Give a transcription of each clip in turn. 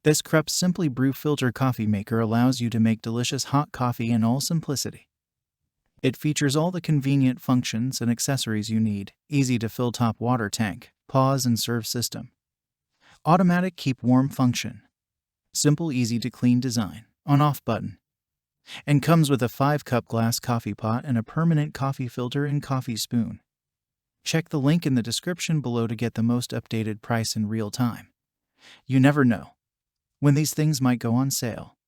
This Krups Simply Brew Filter Coffee Maker allows you to make delicious hot coffee in all simplicity. It features all the convenient functions and accessories you need: easy to fill top water tank, pause and serve system, automatic keep warm function, simple easy to clean design, on-off button, and comes with a 5-cup glass coffee pot and a permanent coffee filter and coffee spoon. Check the link in the description below to get the most updated price in real time. You never know when these things might go on sale.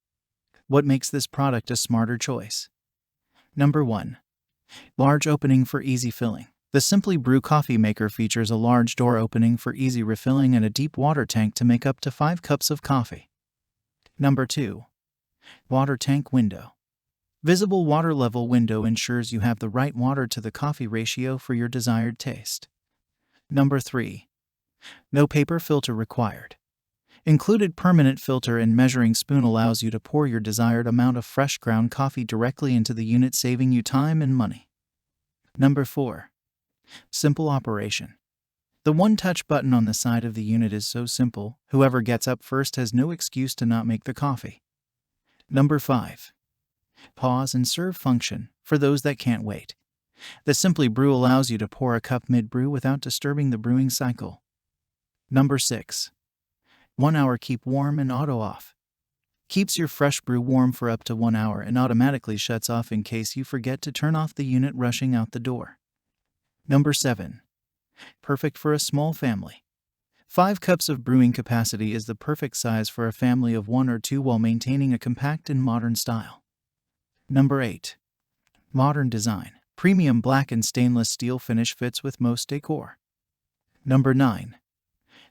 What makes this product a smarter choice? Number 1. Large opening for easy filling. The Simply Brew Coffee Maker features a large door opening for easy refilling and a deep water tank to make up to 5 cups of coffee. Number 2. Water tank window. Visible water level window ensures you have the right water to the coffee ratio for your desired taste. Number 3. No paper filter required. Included permanent filter and measuring spoon allows you to pour your desired amount of fresh ground coffee directly into the unit, saving you time and money. Number 4. Simple operation. The one-touch button on the side of the unit is so simple, whoever gets up first has no excuse to not make the coffee. Number 5. Pause and serve function, for those that can't wait. The Simply Brew allows you to pour a cup mid-brew without disturbing the brewing cycle. Number 6. 1 hour keep warm and auto off. Keeps your fresh brew warm for up to 1 hour and automatically shuts off in case you forget to turn off the unit rushing out the door. Number 7. Perfect for a small family. 5 cups of brewing capacity is the perfect size for a family of 1 or 2 while maintaining a compact and modern style. Number 8. Modern design. Premium black and stainless steel finish fits with most decor. Number 9.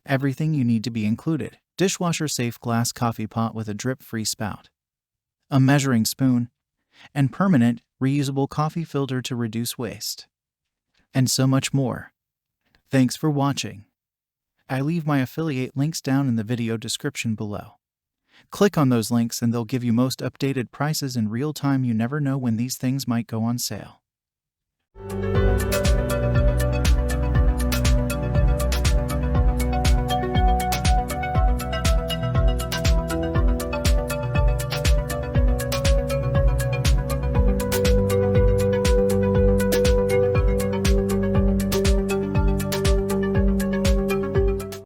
Everything you need to be included. Dishwasher safe glass coffee pot with a drip-free spout, a measuring spoon, and permanent, reusable coffee filter to reduce waste. And so much more. Thanks for watching. I leave my affiliate links down in the video description below. Click on those links and they'll give you most updated prices in real time. You never know when these things might go on sale.